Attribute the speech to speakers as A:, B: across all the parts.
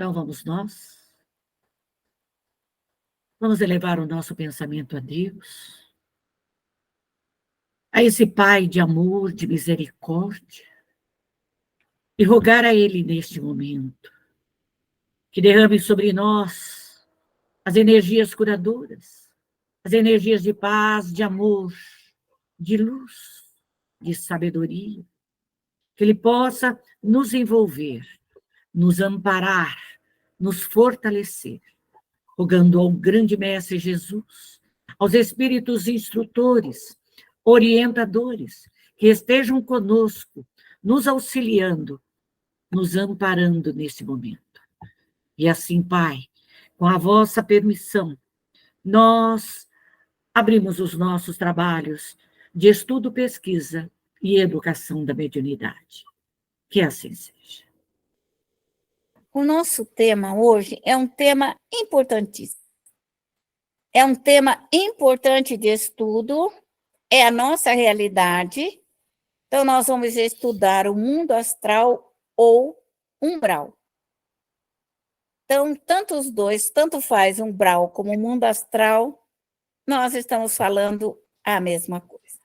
A: Então vamos nós. Vamos elevar o nosso pensamento a Deus, a esse Pai de amor, de misericórdia, e rogar a Ele neste momento que derrame sobre nós as energias curadoras, as energias de paz, de amor, de luz, de sabedoria, que Ele possa nos envolver, nos amparar, nos fortalecer, rogando ao grande Mestre Jesus, aos espíritos instrutores, orientadores, que estejam conosco, nos auxiliando, nos amparando nesse momento. E assim, Pai, com a vossa permissão, nós abrimos os nossos trabalhos de estudo, pesquisa e educação da mediunidade. Que assim seja.
B: O nosso tema hoje é um tema importantíssimo. É um tema importante de estudo, é a nossa realidade. Então, nós vamos estudar o mundo astral ou umbral. Então, tanto os dois, tanto faz umbral como mundo astral, nós estamos falando a mesma coisa.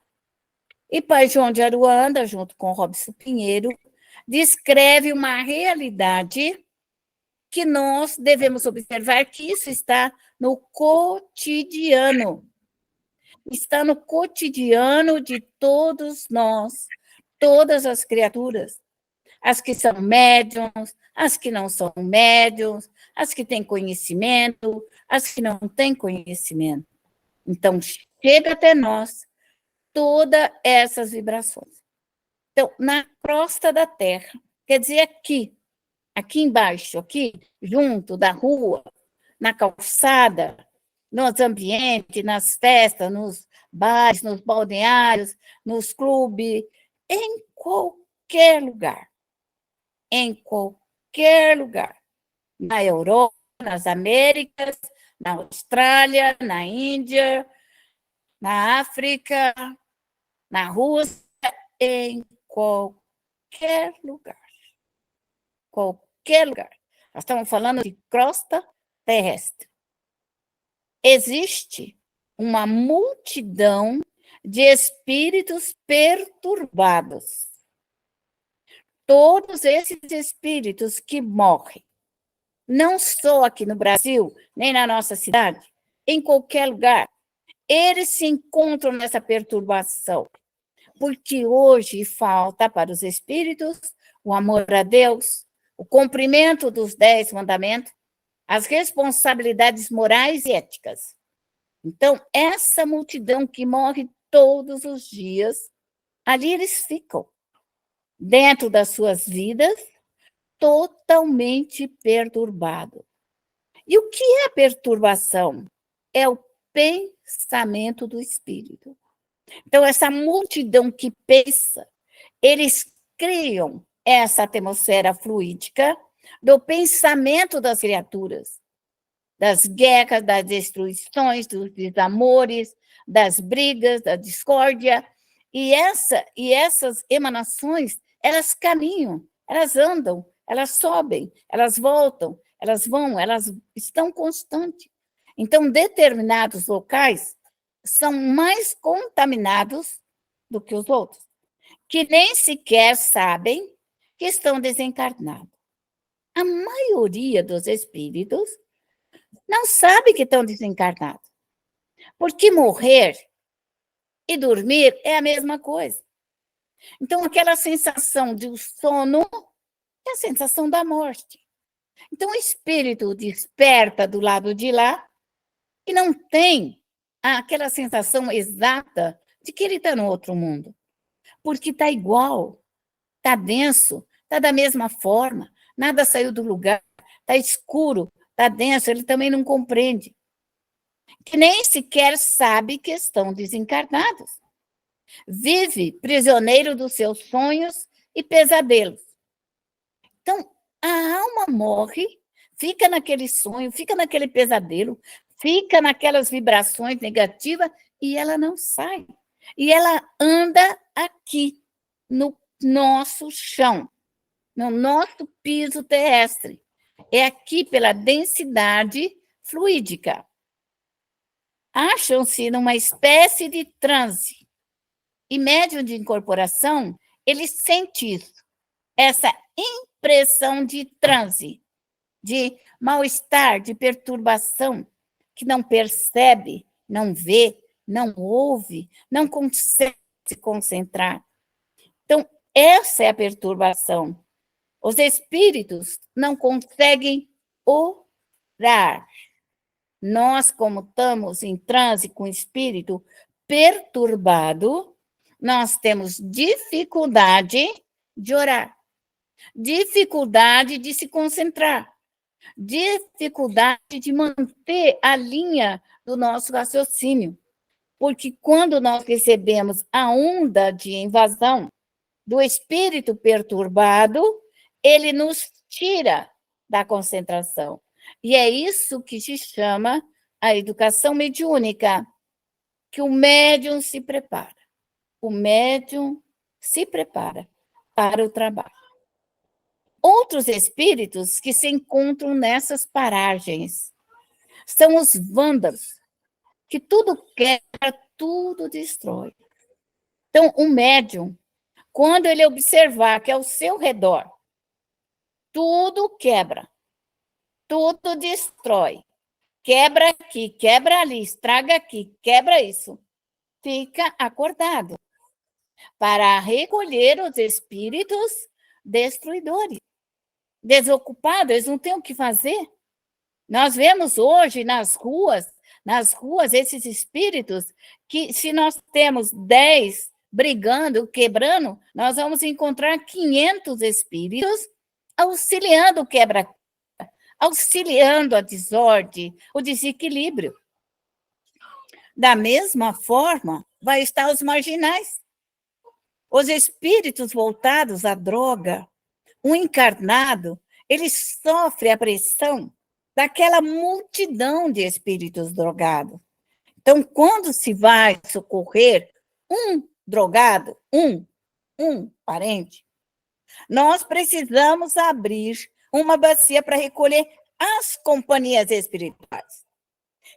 B: E Pai João de Aruanda, junto com Robson Pinheiro, descreve uma realidade que nós devemos observar que isso está no cotidiano. Está no cotidiano de todos nós, todas as criaturas. As que são médiums, as que não são médiums, as que têm conhecimento, as que não têm conhecimento. Então, chega até nós todas essas vibrações. Então, na crosta da Terra, quer dizer aqui embaixo, aqui, junto da rua, na calçada, nos ambientes, nas festas, nos bares, nos balneários, nos clubes, em qualquer lugar. Em qualquer lugar. Na Europa, nas Américas, na Austrália, na Índia, na África, na Rússia, em qualquer lugar. Qualquer lugar. Nós estamos falando de crosta terrestre. Existe uma multidão de espíritos perturbados. Todos esses espíritos que morrem, não só aqui no Brasil, nem na nossa cidade, em qualquer lugar, eles se encontram nessa perturbação. Porque hoje falta para os espíritos o amor a Deus, o cumprimento dos 10 mandamentos, as responsabilidades morais e éticas. Então, essa multidão que morre todos os dias, ali eles ficam, dentro das suas vidas, totalmente perturbados. E o que é a perturbação? É o pensamento do espírito. Então, essa multidão que pensa, eles criam essa atmosfera fluídica do pensamento das criaturas, das guerras, das destruições, dos desamores, das brigas, da discórdia. E essas emanações, elas caminham, elas andam, elas sobem, elas voltam, elas vão, elas estão constantes. Então, determinados locais são mais contaminados do que os outros, que nem sequer sabem que estão desencarnados. A maioria dos espíritos não sabe que estão desencarnados, porque morrer e dormir é a mesma coisa. Então, aquela sensação de sono é a sensação da morte. Então, o espírito desperta do lado de lá e não tem aquela sensação exata de que ele está no outro mundo, porque está igual, está denso, está da mesma forma, nada saiu do lugar, está escuro, está denso, ele também não compreende, que nem sequer sabe que estão desencarnados. Vive prisioneiro dos seus sonhos e pesadelos. Então, a alma morre, fica naquele sonho, fica naquele pesadelo, fica naquelas vibrações negativas e ela não sai. E ela anda aqui, no nosso chão, no nosso piso terrestre. é aqui pela densidade fluídica. Acham-se numa espécie de transe. E médium de incorporação, ele sente isso, essa impressão de transe, de mal-estar, de perturbação, que não percebe, não vê, não ouve, não consegue se concentrar. Então, essa é a perturbação. Os espíritos não conseguem orar. Nós, como estamos em transe com o espírito perturbado, nós temos dificuldade de orar, dificuldade de se concentrar, dificuldade de manter a linha do nosso raciocínio. Porque quando nós recebemos a onda de invasão do espírito perturbado, ele nos tira da concentração. E é isso que se chama a educação mediúnica, que o médium se prepara. O médium se prepara para o trabalho. Outros espíritos que se encontram nessas paragens são os vândalos, que tudo quebra, tudo destrói. Então, o médium, quando ele observar que ao seu redor tudo quebra, tudo destrói, quebra aqui, quebra ali, estraga aqui, quebra isso, fica acordado para recolher os espíritos destruidores. Desocupados, eles não têm o que fazer. Nós vemos hoje nas ruas, esses espíritos que, se nós temos 10 brigando, quebrando, nós vamos encontrar 500 espíritos auxiliando o quebra, auxiliando a desordem, o desequilíbrio. Da mesma forma, vai estar os marginais, os espíritos voltados à droga. O encarnado, ele sofre a pressão daquela multidão de espíritos drogados. Então, quando se vai socorrer um drogado, um parente, nós precisamos abrir uma bacia para recolher as companhias espirituais.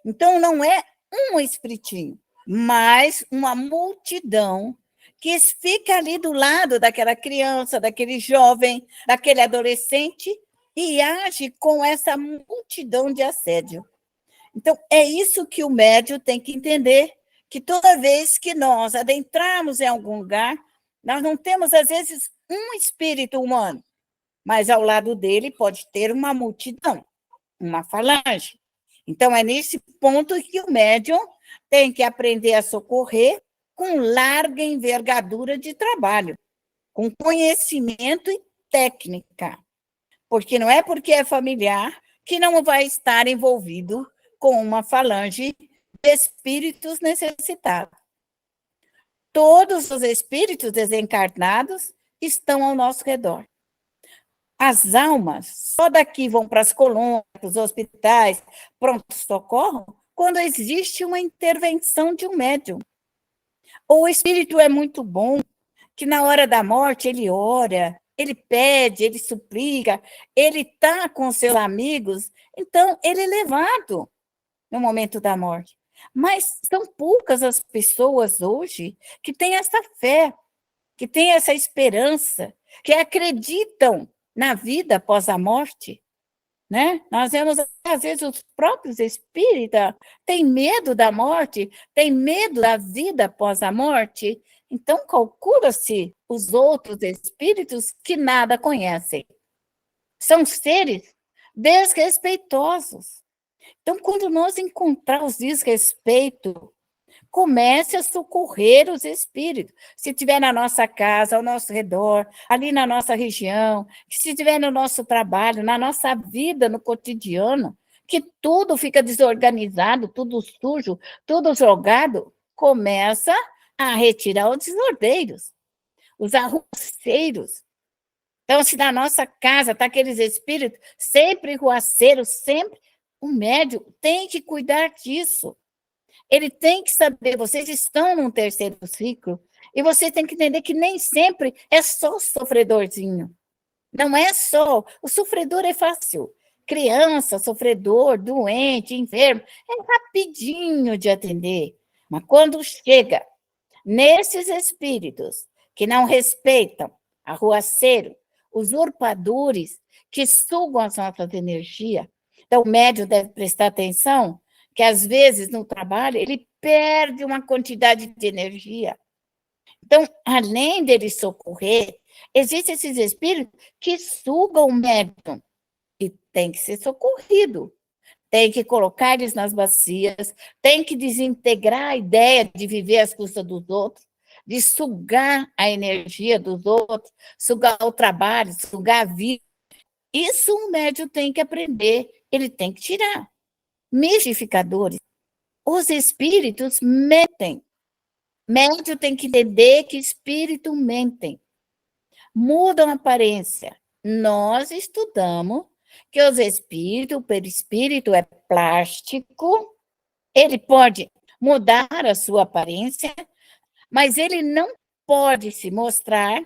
B: Então, não é um espiritinho, mas uma multidão que fica ali do lado daquela criança, daquele jovem, daquele adolescente, e age com essa multidão de assédio. Então, é isso que o médium tem que entender, que toda vez que nós adentrarmos em algum lugar, nós não temos, às vezes, um espírito humano, mas ao lado dele pode ter uma multidão, uma falange. Então, é nesse ponto que o médium tem que aprender a socorrer com larga envergadura de trabalho, com conhecimento e técnica. Porque não é porque é familiar que não vai estar envolvido com uma falange de espíritos necessitados. Todos os espíritos desencarnados estão ao nosso redor. As almas só daqui vão para as colônias, para os hospitais, pronto-socorro, quando existe uma intervenção de um médium. Ou o espírito é muito bom, que na hora da morte ele ora, ele pede, ele suplica, ele está com seus amigos, então ele é levado no momento da morte. Mas são poucas as pessoas hoje que têm essa fé, que têm essa esperança, que acreditam na vida após a morte, né? Nós vemos, às vezes, os próprios espíritas têm medo da morte, têm medo da vida após a morte, então calcula-se os outros espíritos que nada conhecem. São seres desrespeitosos. Então, quando nós encontrarmos desrespeito, comece a socorrer os espíritos. Se estiver na nossa casa, ao nosso redor, ali na nossa região, se estiver no nosso trabalho, na nossa vida, no cotidiano, que tudo fica desorganizado, tudo sujo, tudo jogado, começa a retirar os desordeiros, os arruaceiros. Então, se na nossa casa está aqueles espíritos sempre ruaceiros, sempre, o médium tem que cuidar disso. Ele tem que saber, vocês estão num terceiro ciclo, e vocês têm que entender que nem sempre é só sofredorzinho. Não é só, o sofredor é fácil. criança, sofredor, doente, enfermo, é rapidinho de atender. Mas quando chega nesses espíritos que não respeitam, arruaceiro, usurpadores, que sugam as nossas energias, então o médium deve prestar atenção que, às vezes, no trabalho, ele perde uma quantidade de energia. Então, além dele socorrer, existem esses espíritos que sugam o médium e tem que ser socorrido. Tem que colocar eles nas bacias, tem que desintegrar a ideia de viver às custas dos outros, de sugar a energia dos outros, sugar o trabalho, sugar a vida. Isso o médium tem que aprender, ele tem que tirar. Mistificadores. Os espíritos mentem. Médium tem que entender que espírito mentem. Mudam a aparência. Nós estudamos que os espíritos, o perispírito é plástico, ele pode mudar a sua aparência, mas ele não pode se mostrar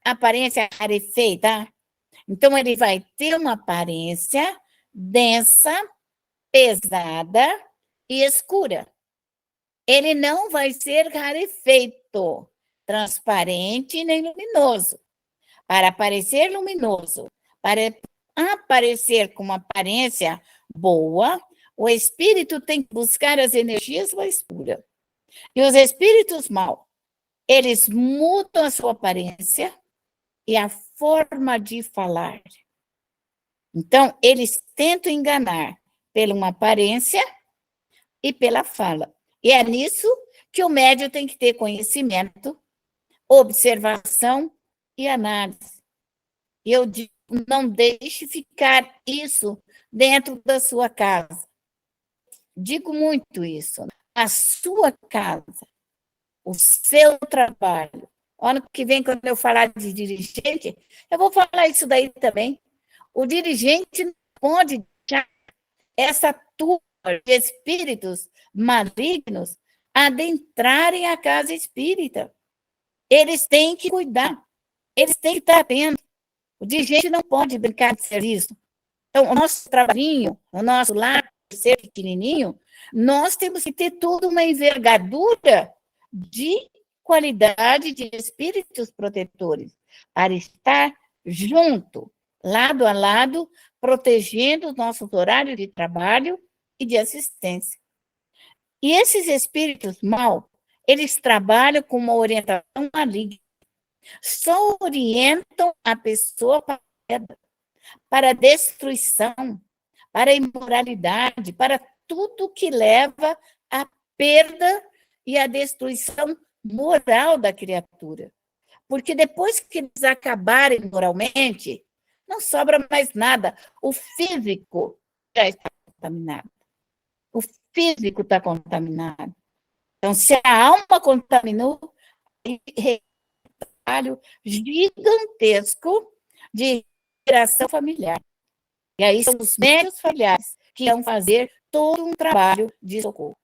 B: aparência rarefeita. Então, ele vai ter uma aparência densa, pesada e escura. Ele não vai ser rarefeito, transparente nem luminoso. Para aparecer luminoso, para aparecer com uma aparência boa, o espírito tem que buscar as energias mais puras. E os espíritos maus, eles mudam a sua aparência e a forma de falar. Então, eles tentam enganar pela uma aparência e pela fala. E é nisso que o médium tem que ter conhecimento, observação e análise. E eu digo, não deixe ficar isso dentro da sua casa. Digo muito isso. A sua casa, o seu trabalho. Ano que vem, quando eu falar de dirigente, eu vou falar isso daí também. O dirigente não pode deixar essa turma de espíritos malignos adentrarem a casa espírita. Eles têm que cuidar, eles têm que estar atentos. O dirigente não pode brincar de serviço. Então, o nosso trabalhinho, o nosso lar, ser pequenininho, nós temos que ter toda uma envergadura de qualidade de espíritos protetores, para estar junto, lado a lado, protegendo os nossos horários de trabalho e de assistência. E esses espíritos maus, eles trabalham com uma orientação maligna. Só orientam a pessoa para a destruição, para a imoralidade, para tudo que leva à perda e à destruição moral da criatura. Porque depois que eles acabarem moralmente, não sobra mais nada. O físico já está contaminado. O físico está contaminado. Então, se a alma contaminou, é um trabalho gigantesco de geração familiar. E aí são os médios familiares que vão fazer todo um trabalho de socorro.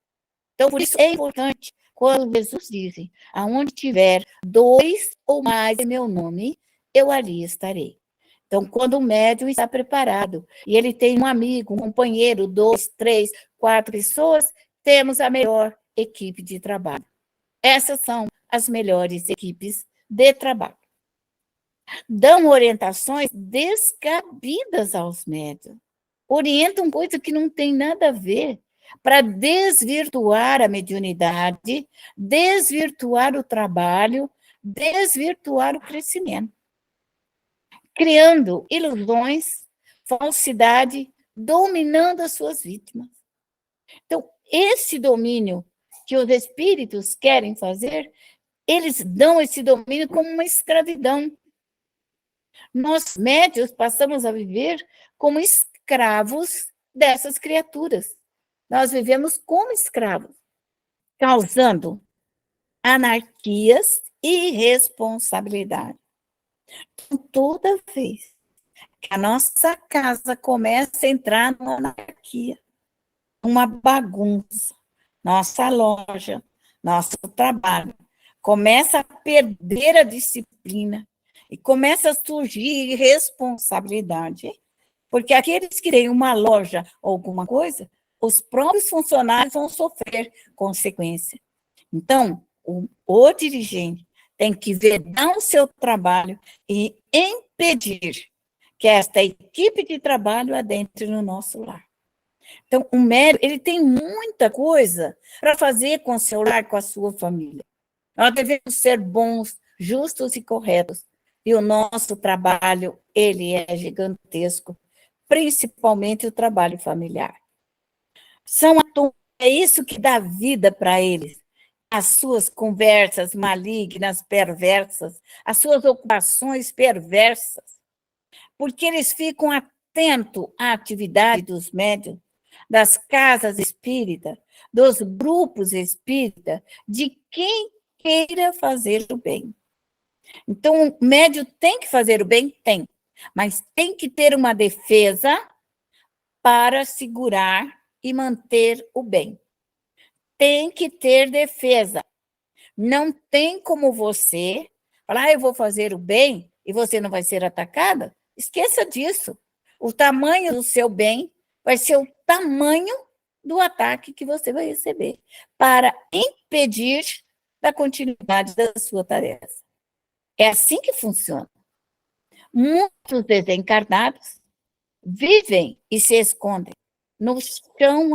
B: Então, por isso é importante, quando Jesus disse, aonde tiver 2 ou mais em meu nome, eu ali estarei. Então, quando o médium está preparado e ele tem um amigo, um companheiro, 2, 3, 4 pessoas, temos a melhor equipe de trabalho. Essas são as melhores equipes de trabalho. Dão orientações descabidas aos médiuns. Orientam coisa que não tem nada a ver, para desvirtuar a mediunidade, desvirtuar o trabalho, desvirtuar o crescimento. Criando ilusões, falsidade, dominando as suas vítimas. Então, esse domínio que os espíritos querem fazer, eles dão esse domínio como uma escravidão. Nós, médios, passamos a viver como escravos dessas criaturas. Nós vivemos como escravos, causando anarquias e irresponsabilidade. Então, toda vez que a nossa casa começa a entrar numa anarquia, uma bagunça, nossa loja, nosso trabalho, começa a perder a disciplina e começa a surgir irresponsabilidade, Porque aqueles que têm uma loja ou alguma coisa, os próprios funcionários vão sofrer consequência. Então, o dirigente tem que vedar o seu trabalho e impedir que esta equipe de trabalho adentre no nosso lar. Então, o médico, ele tem muita coisa para fazer com o seu lar, com a sua família. Nós devemos ser bons, justos e corretos. E o nosso trabalho, ele é gigantesco, principalmente o trabalho familiar. É isso que dá vida para eles. As suas conversas malignas, perversas, as suas ocupações perversas, porque eles ficam atentos à atividade dos médiuns, das casas espíritas, dos grupos espíritas, de quem queira fazer o bem. Então, o médium tem que fazer o bem? Tem, mas tem que ter uma defesa para segurar e manter o bem. Tem que ter defesa. Não tem como você falar, eu vou fazer o bem e você não vai ser atacada. Esqueça disso. O tamanho do seu bem vai ser o tamanho do ataque que você vai receber para impedir a continuidade da sua tarefa. É assim que funciona. Muitos desencarnados vivem e se escondem no chão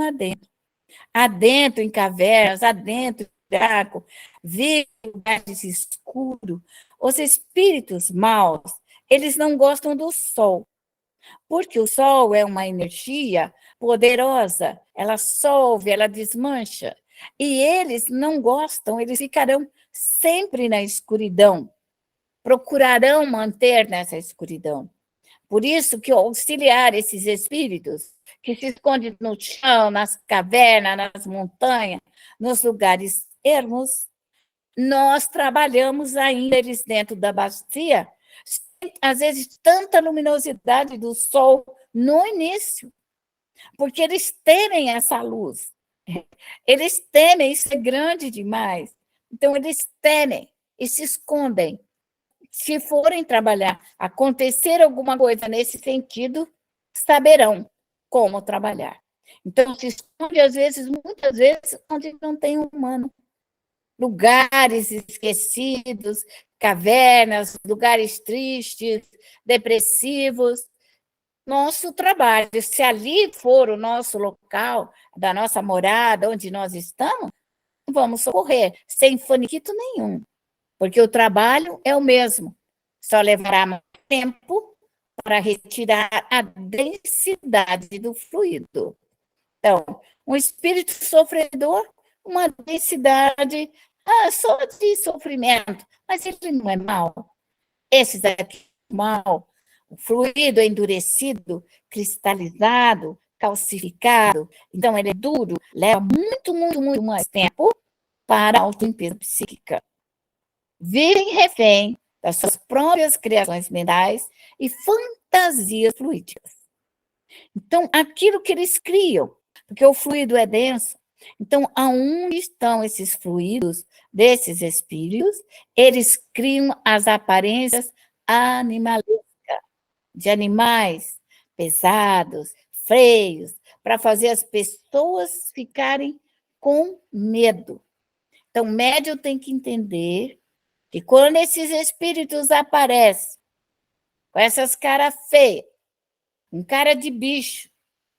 B: adentro em cavernas, adentro em buraco, vivem em lugares escuros. Os espíritos maus, eles não gostam do sol, porque o sol é uma energia poderosa, ela solve, ela desmancha, e eles não gostam, eles ficarão sempre na escuridão, procurarão manter nessa escuridão. Por isso que auxiliar esses espíritos que se escondem no chão, nas cavernas, nas montanhas, nos lugares ermos, nós trabalhamos ainda eles dentro da bacia, às vezes tanta luminosidade do sol no início, porque eles temem essa luz, eles temem, isso é grande demais, então eles temem e se escondem. Se forem trabalhar, acontecer alguma coisa nesse sentido, saberão como trabalhar. Então, se esconde, às vezes, muitas vezes, onde não tem humano. Lugares esquecidos, cavernas, lugares tristes, depressivos. Nosso trabalho, se ali for o nosso local, da nossa morada, onde nós estamos, vamos socorrer, sem faniquito nenhum. Porque o trabalho é o mesmo, só levará mais tempo para retirar a densidade do fluido. Então, um espírito sofredor, uma densidade só de sofrimento, mas ele não é mau. Esses aqui são mau. O fluido é endurecido, cristalizado, calcificado, então ele é duro, leva muito, muito, muito mais tempo para a autolimpeza psíquica. Vivem refém das suas próprias criações mentais e fantasias fluídicas. Então, aquilo que eles criam, porque o fluido é denso, então, aonde estão esses fluidos desses espíritos, eles criam as aparências animalescas, de animais pesados, feios, para fazer as pessoas ficarem com medo. Então, o médium tem que entender que quando esses espíritos aparecem com essas caras feias, com cara de bicho,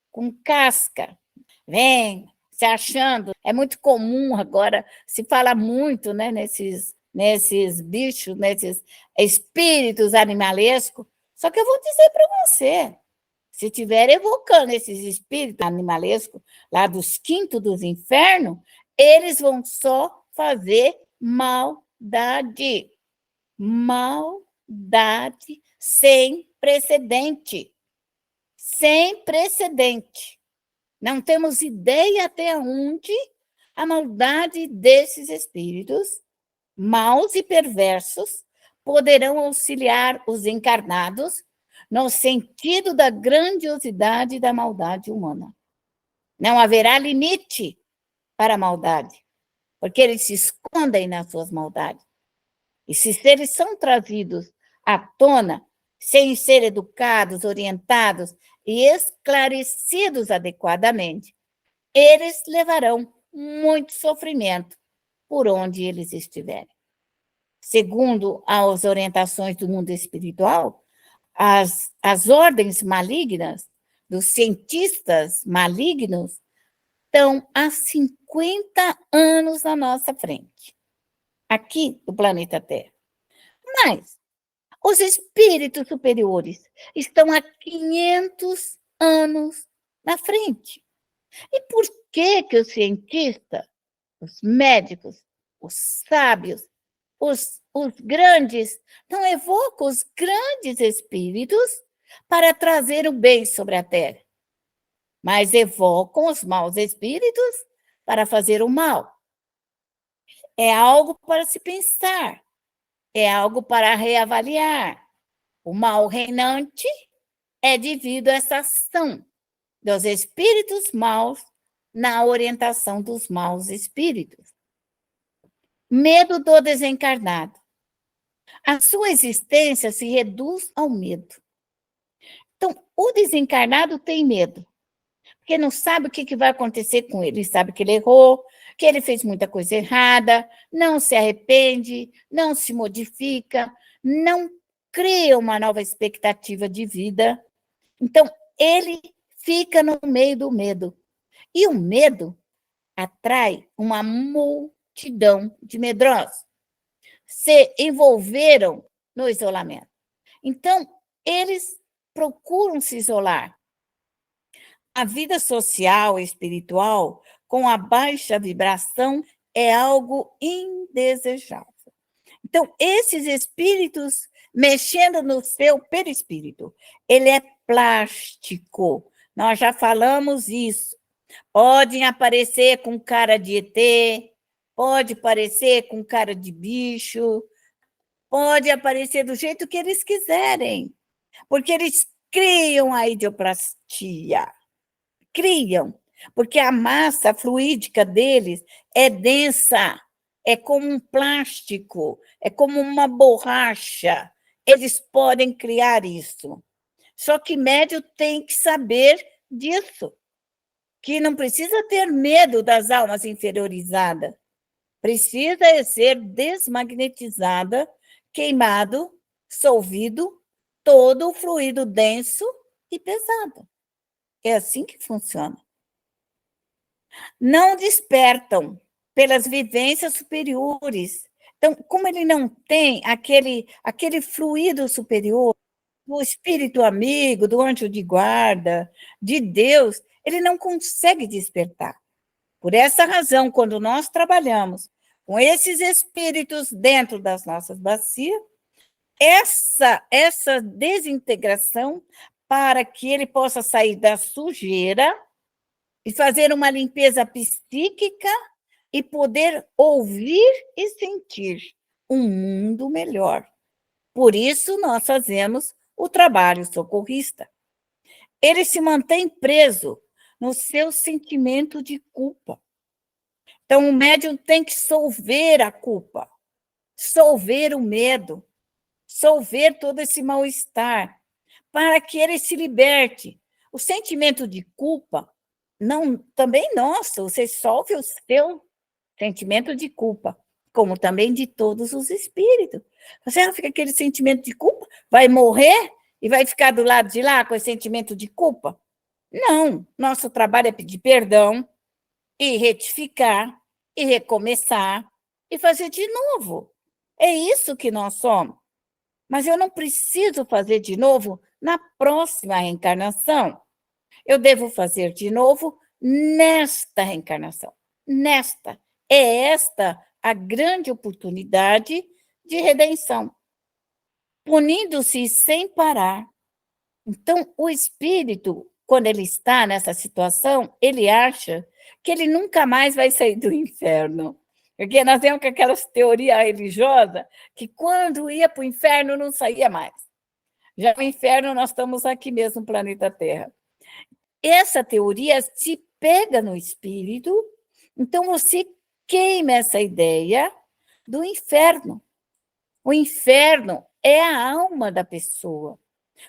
B: com casca, vem se achando, é muito comum agora, se fala muito, né, nesses bichos, nesses espíritos animalescos, só que eu vou dizer para você, se estiver evocando esses espíritos animalescos lá dos quintos dos infernos, eles vão só fazer maldade sem precedente. Sem precedente. Não temos ideia até onde a maldade desses espíritos, maus e perversos, poderão auxiliar os encarnados no sentido da grandiosidade da maldade humana. Não haverá limite para a maldade, porque eles se escondem nas suas maldades. E se eles são trazidos à tona, sem ser educados, orientados, e esclarecidos adequadamente, eles levarão muito sofrimento por onde eles estiverem. Segundo as orientações do mundo espiritual, as ordens malignas, dos cientistas malignos, estão há 50 anos na nossa frente, aqui do planeta Terra. Mas os espíritos superiores estão há 500 anos na frente. E por que os cientistas, os médicos, os sábios, os grandes, não evocam os grandes espíritos para trazer o bem sobre a Terra, mas evocam os maus espíritos para fazer o mal? É algo para se pensar, é algo para reavaliar. O mal reinante é devido a essa ação dos espíritos maus na orientação dos maus espíritos. Medo do desencarnado. A sua existência se reduz ao medo. Então, o desencarnado tem medo, porque não sabe o que vai acontecer com ele. Ele sabe que ele errou, que ele fez muita coisa errada, não se arrepende, não se modifica, não cria uma nova expectativa de vida. Então, ele fica no meio do medo. E o medo atrai uma multidão de medrosos. Se envolveram no isolamento. Então, eles procuram se isolar. A vida social e espiritual, com a baixa vibração, é algo indesejável. Então, esses espíritos mexendo no seu perispírito, ele é plástico. Nós já falamos isso. Podem aparecer com cara de ET, pode aparecer com cara de bicho, pode aparecer do jeito que eles quiserem, porque eles criam a idioplastia. Criam, porque a massa fluídica deles é densa, é como um plástico, é como uma borracha. Eles podem criar isso. Só que médium tem que saber disso, que não precisa ter medo das almas inferiorizadas, precisa ser desmagnetizada, queimado, dissolvido, todo o fluido denso e pesado. É assim que funciona. Não despertam pelas vivências superiores. Então, como ele não tem aquele fluido superior, do espírito amigo, do anjo de guarda, de Deus, ele não consegue despertar. Por essa razão, quando nós trabalhamos com esses espíritos dentro das nossas bacias, essa desintegração, para que ele possa sair da sujeira e fazer uma limpeza psíquica e poder ouvir e sentir um mundo melhor. Por isso, nós fazemos o trabalho socorrista. Ele se mantém preso no seu sentimento de culpa. Então, o médium tem que solver a culpa, solver o medo, solver todo esse mal-estar, para que ele se liberte. O sentimento de culpa, não, também nosso, você solve o seu sentimento de culpa, como também de todos os espíritos. Você fica aquele sentimento de culpa, vai morrer e vai ficar do lado de lá com esse sentimento de culpa? Não, nosso trabalho é pedir perdão e retificar e recomeçar e fazer de novo. É isso que nós somos. Mas eu não preciso fazer de novo na próxima reencarnação. Eu devo fazer de novo nesta reencarnação. Nesta. É esta a grande oportunidade de redenção. Punindo-se sem parar. Então, o espírito, quando ele está nessa situação, ele acha que ele nunca mais vai sair do inferno. Porque nós temos aquela teoria religiosa que quando ia para o inferno não saía mais. Já no inferno nós estamos aqui mesmo no planeta Terra. Essa teoria se pega no espírito, então você queima essa ideia do inferno. O inferno é a alma da pessoa.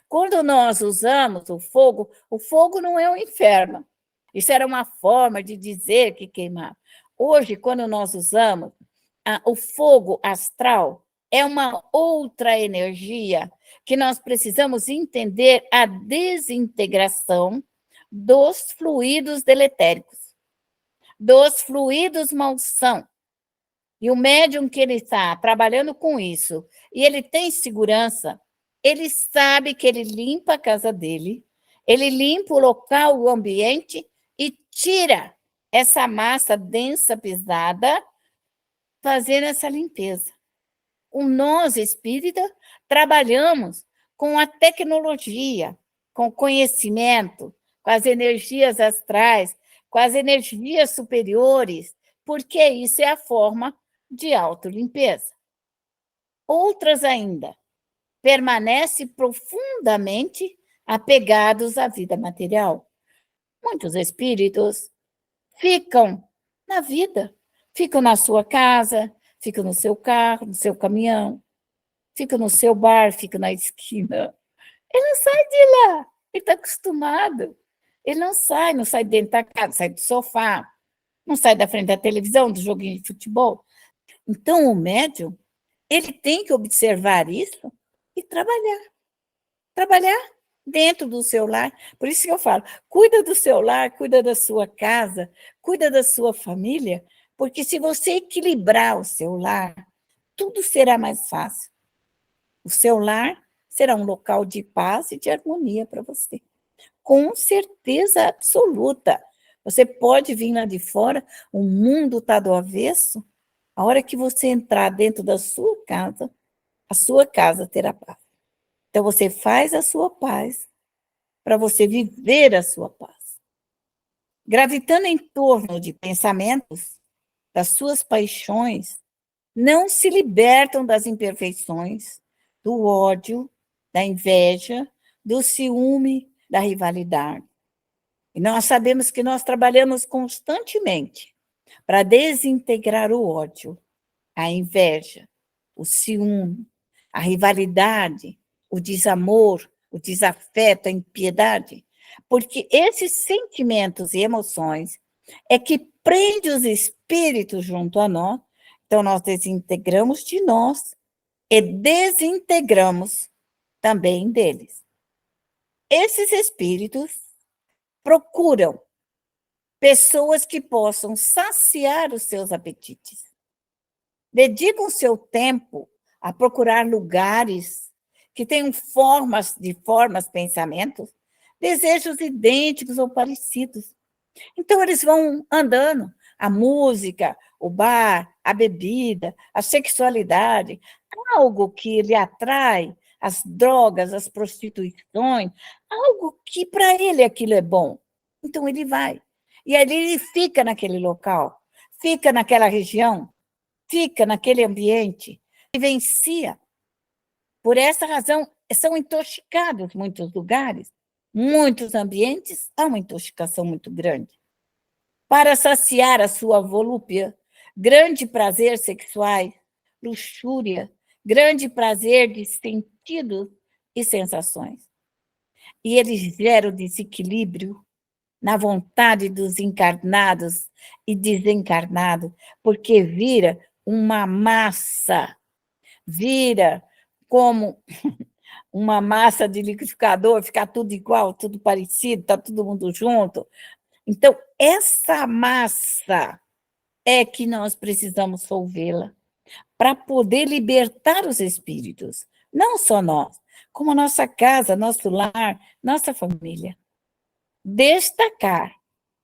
B: Quando nós usamos o fogo não é um inferno. Isso era uma forma de dizer que queimava. Hoje, quando nós usamos o fogo astral, é uma outra energia que nós precisamos entender a desintegração dos fluidos deletéricos, dos fluidos malsão. E o médium que ele está trabalhando com isso, e ele tem segurança, ele sabe que ele limpa a casa dele, ele limpa o local, o ambiente, e tira essa massa densa, pesada, fazendo essa limpeza. Nós, espírita, trabalhamos com a tecnologia, com o conhecimento, com as energias astrais, com as energias superiores, porque isso é a forma de autolimpeza. Outras ainda permanecem profundamente apegados à vida material. Muitos espíritos ficam na vida, ficam na sua casa, ficam no seu carro, no seu caminhão, ficam no seu bar, ficam na esquina. Ele não sai de lá, ele está acostumado. Ele não sai dentro da casa, sai do sofá, não sai da frente da televisão, do joguinho de futebol. Então, o médium, ele tem que observar isso e trabalhar dentro do seu lar. Por isso que eu falo, cuida do seu lar, cuida da sua casa, cuida da sua família, porque se você equilibrar o seu lar, tudo será mais fácil. O seu lar será um local de paz e de harmonia para você. Com certeza absoluta. Você pode vir lá de fora, o mundo está do avesso. A hora que você entrar dentro da sua casa, a sua casa terá paz. Então, você faz a sua paz para você viver a sua paz. Gravitando em torno de pensamentos, das suas paixões, não se libertam das imperfeições, do ódio, da inveja, do ciúme, da rivalidade. E nós sabemos que nós trabalhamos constantemente para desintegrar o ódio, a inveja, o ciúme, a rivalidade, o desamor, o desafeto, a impiedade, porque esses sentimentos e emoções é que prende os espíritos junto a nós, então nós desintegramos de nós e desintegramos também deles. Esses espíritos procuram pessoas que possam saciar os seus apetites. Dedicam seu tempo a procurar lugares que tenham formas, pensamentos, desejos idênticos ou parecidos. Então, eles vão andando. A música, o bar, a bebida, a sexualidade, algo que lhe atrai, as drogas, as prostituições, algo que para ele aquilo é bom. Então, ele vai. E ali ele fica naquele local, fica naquela região, fica naquele ambiente, vivencia. Por essa razão, são intoxicados muitos lugares, muitos ambientes, há uma intoxicação muito grande. Para saciar a sua volúpia, grande prazer sexuais, luxúria, grande prazer de sentidos e sensações. E eles geram desequilíbrio na vontade dos encarnados e desencarnados, porque vira uma massa, vira como uma massa de liquidificador, ficar tudo igual, tudo parecido, está todo mundo junto. Então, essa massa é que nós precisamos solvê-la para poder libertar os espíritos, não só nós, como a nossa casa, nosso lar, nossa família. Destacar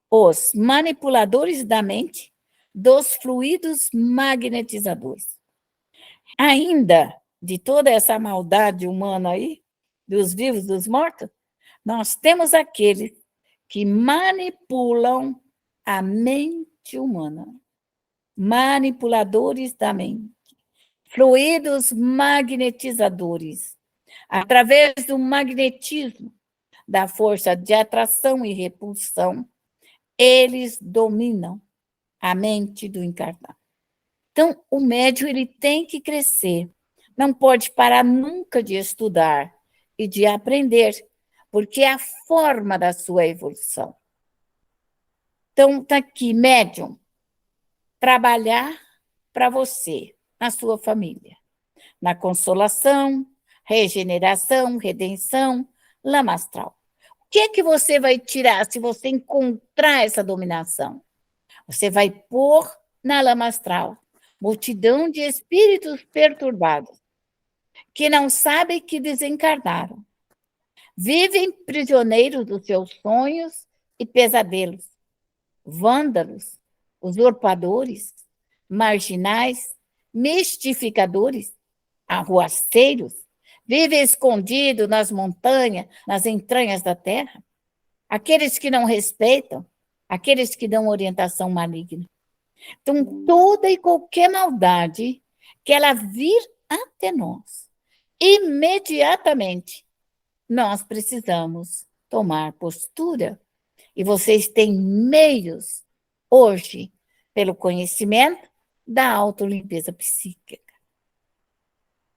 B: os manipuladores da mente dos fluidos magnetizadores. Ainda de toda essa maldade humana aí, dos vivos, dos mortos, nós temos aqueles que manipulam a mente humana. Manipuladores da mente. Fluidos magnetizadores. Através do magnetismo, da força de atração e repulsão, eles dominam a mente do encarnado. Então, o médium ele tem que crescer, não pode parar nunca de estudar e de aprender, porque é a forma da sua evolução. Então, está aqui, médium, trabalhar para você, na sua família, na consolação, regeneração, redenção, lama astral. O que é que você vai tirar se você encontrar essa dominação? Você vai pôr na lama astral multidão de espíritos perturbados, que não sabem que desencarnaram. Vivem prisioneiros dos seus sonhos e pesadelos. Vândalos, usurpadores, marginais, mistificadores, arruaceiros, vivem escondidos nas montanhas, nas entranhas da terra. Aqueles que não respeitam, aqueles que dão orientação maligna. Então, toda e qualquer maldade que ela vir até nós, imediatamente, nós precisamos tomar postura. E vocês têm meios, hoje, pelo conhecimento da autolimpeza psíquica.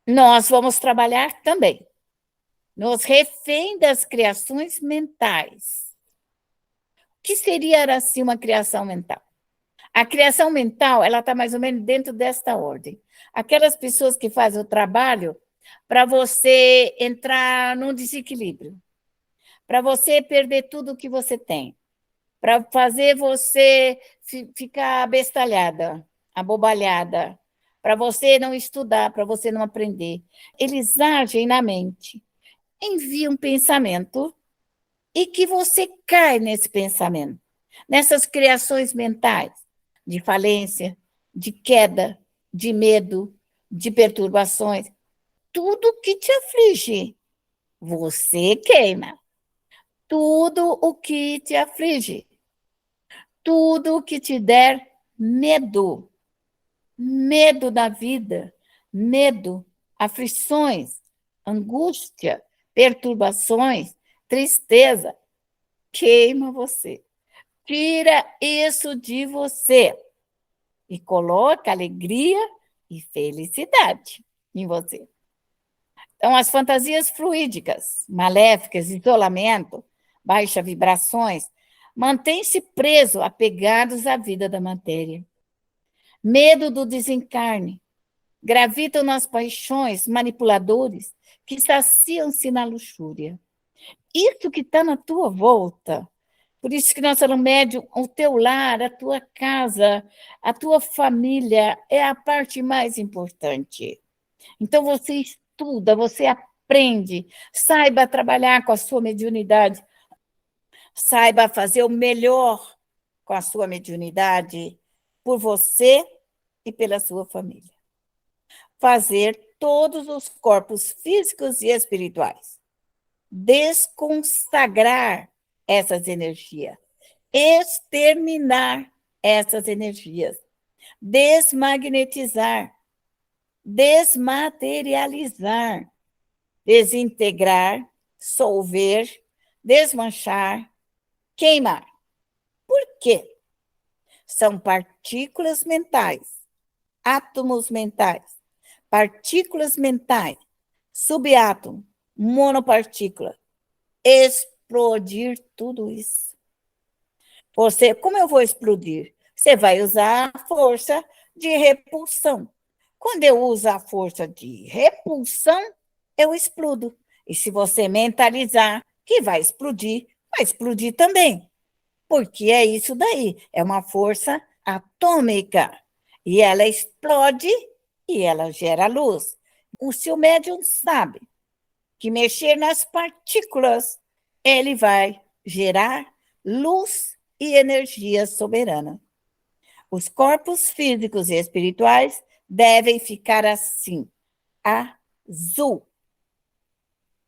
B: Nós vamos trabalhar também nos refém das criações mentais. O que seria, assim, uma criação mental? A criação mental, ela está mais ou menos dentro desta ordem. Aquelas pessoas que fazem o trabalho para você entrar num desequilíbrio, para você perder tudo o que você tem, para fazer você ficar abestalhada, abobalhada, para você não estudar, para você não aprender. Eles agem na mente, enviam um pensamento e que você cai nesse pensamento, nessas criações mentais de falência, de queda, de medo, de perturbações. Tudo que te aflige, você queima. Tudo o que te aflige, tudo o que te der medo, medo da vida, medo, aflições, angústia, perturbações, tristeza, queima você. Tira isso de você e coloca alegria e felicidade em você. Então, as fantasias fluídicas, maléficas, isolamento, baixas vibrações, mantêm-se presos, apegados à vida da matéria. Medo do desencarne, gravitam nas paixões manipuladores que saciam-se na luxúria. Isso que está na tua volta. Por isso que nós falamos, médium, o teu lar, a tua casa, a tua família é a parte mais importante. Então, você estuda, você aprende, saiba trabalhar com a sua mediunidade, saiba fazer o melhor com a sua mediunidade por você e pela sua família. Fazer todos os corpos físicos e espirituais. Desconsagrar essas energias. Exterminar essas energias. Desmagnetizar. Desmaterializar. Desintegrar. Solver. Desmanchar. Queimar. Por quê? São partículas mentais, átomos mentais, partículas mentais, subátomo, monopartícula. Explodir tudo isso. Você, como eu vou explodir? Você vai usar a força de repulsão. Quando eu uso a força de repulsão, eu explodo. E se você mentalizar que vai explodir também. Porque é isso daí, é uma força atômica. E ela explode e ela gera luz. O seu médium sabe que mexer nas partículas, ele vai gerar luz e energia soberana. Os corpos físicos e espirituais devem ficar assim, azul.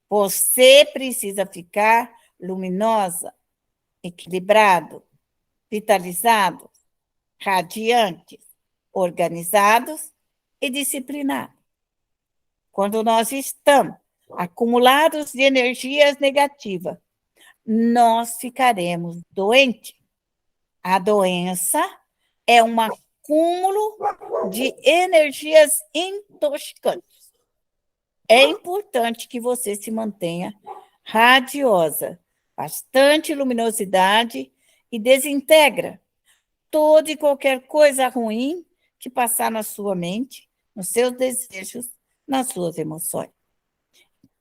B: Você precisa ficar luminosa, equilibrado, vitalizados, radiantes, organizados e disciplinados. Quando nós estamos acumulados de energias negativas, nós ficaremos doentes. A doença é um acúmulo de energias intoxicantes. é importante que você se mantenha radiosa, bastante luminosidade e desintegra toda e qualquer coisa ruim que passar na sua mente, nos seus desejos, nas suas emoções.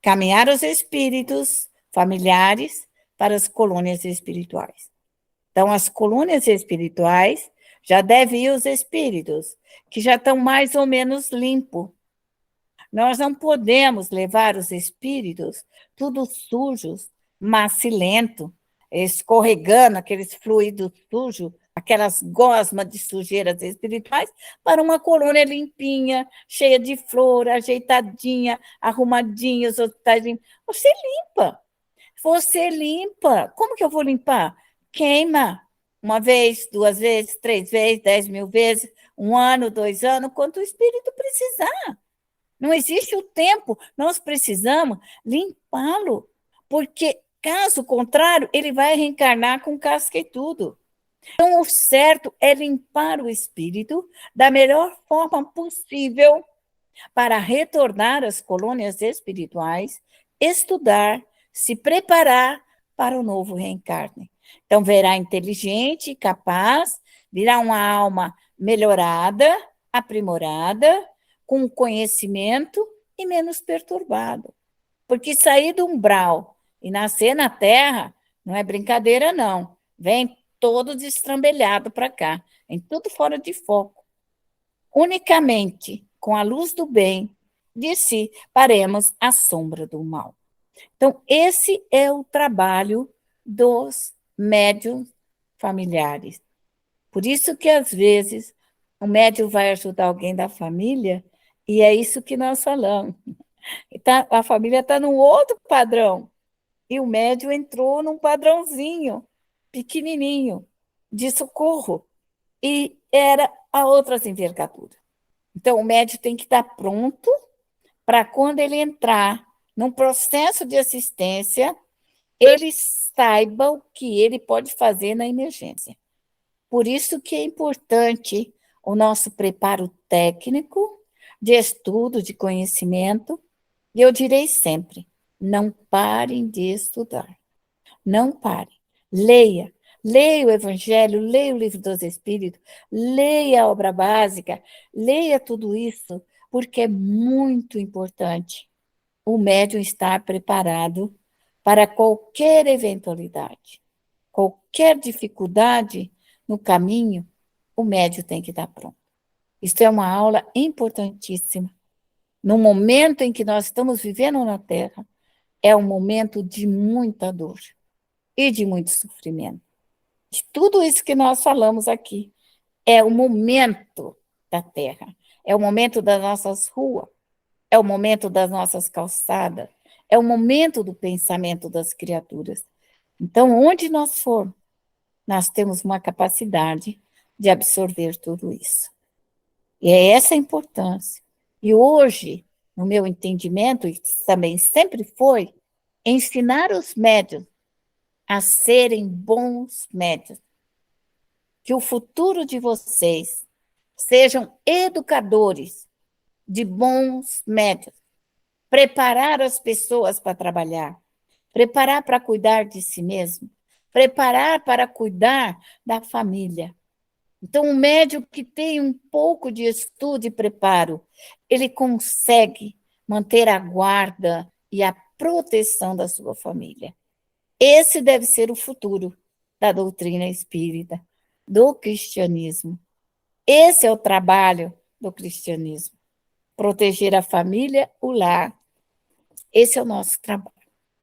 B: Caminhar os espíritos familiares para as colônias espirituais. Então, as colônias espirituais já devem ir os espíritos, que já estão mais ou menos limpos. Nós não podemos levar os espíritos tudo sujos, macilento, escorregando aqueles fluidos sujos, aquelas gosmas de sujeiras espirituais, para uma colônia limpinha, cheia de flor, ajeitadinha, arrumadinha, os hospitais limpos. Você limpa. Você limpa. Como que eu vou limpar? Queima. Uma vez, 2 vezes, 3 vezes, 10.000 vezes, 1 ano, 2 anos, quanto o espírito precisar. Não existe o tempo, nós precisamos limpá-lo, porque, caso contrário, ele vai reencarnar com casca e tudo. Então, o certo é limpar o espírito da melhor forma possível para retornar às colônias espirituais, estudar, se preparar para o novo reencarne. Então, virá inteligente, capaz, virá uma alma melhorada, aprimorada, com conhecimento e menos perturbado. Porque sair do umbral e nascer na Terra não é brincadeira, não. Vem todo destrambelhado para cá, vem tudo fora de foco. Unicamente com a luz do bem, dissiparemos a sombra do mal. Então, esse é o trabalho dos médiuns familiares. Por isso que, às vezes, o médium vai ajudar alguém da família, e é isso que nós falamos. A família está num outro padrão, e o médium entrou num padrãozinho, pequenininho, de socorro, e era a outras envergaduras. Então, o médium tem que estar pronto para quando ele entrar num processo de assistência, ele saiba o que ele pode fazer na emergência. Por isso que é importante o nosso preparo técnico, de estudo, de conhecimento, e eu direi sempre, não parem de estudar. Não parem. Leia. Leia o Evangelho, leia o Livro dos Espíritos, leia a obra básica, leia tudo isso, porque é muito importante o médium estar preparado para qualquer eventualidade, qualquer dificuldade no caminho, o médium tem que estar pronto. Isso é uma aula importantíssima. No momento em que nós estamos vivendo na Terra, é um momento de muita dor e de muito sofrimento. De tudo isso que nós falamos aqui, é o momento da Terra, é o momento das nossas ruas, é o momento das nossas calçadas, é o momento do pensamento das criaturas. Então, onde nós formos, nós temos uma capacidade de absorver tudo isso. E é essa a importância. E hoje, no meu entendimento, e também sempre foi, ensinar os médiuns a serem bons médiuns. Que o futuro de vocês sejam educadores de bons médiuns. Preparar as pessoas para trabalhar, preparar para cuidar de si mesmo, preparar para cuidar da família. Então, um médium que tem um pouco de estudo e preparo, ele consegue manter a guarda e a proteção da sua família. Esse deve ser o futuro da doutrina espírita, do cristianismo. Esse é o trabalho do cristianismo. Proteger a família, o lar. Esse é o nosso trabalho.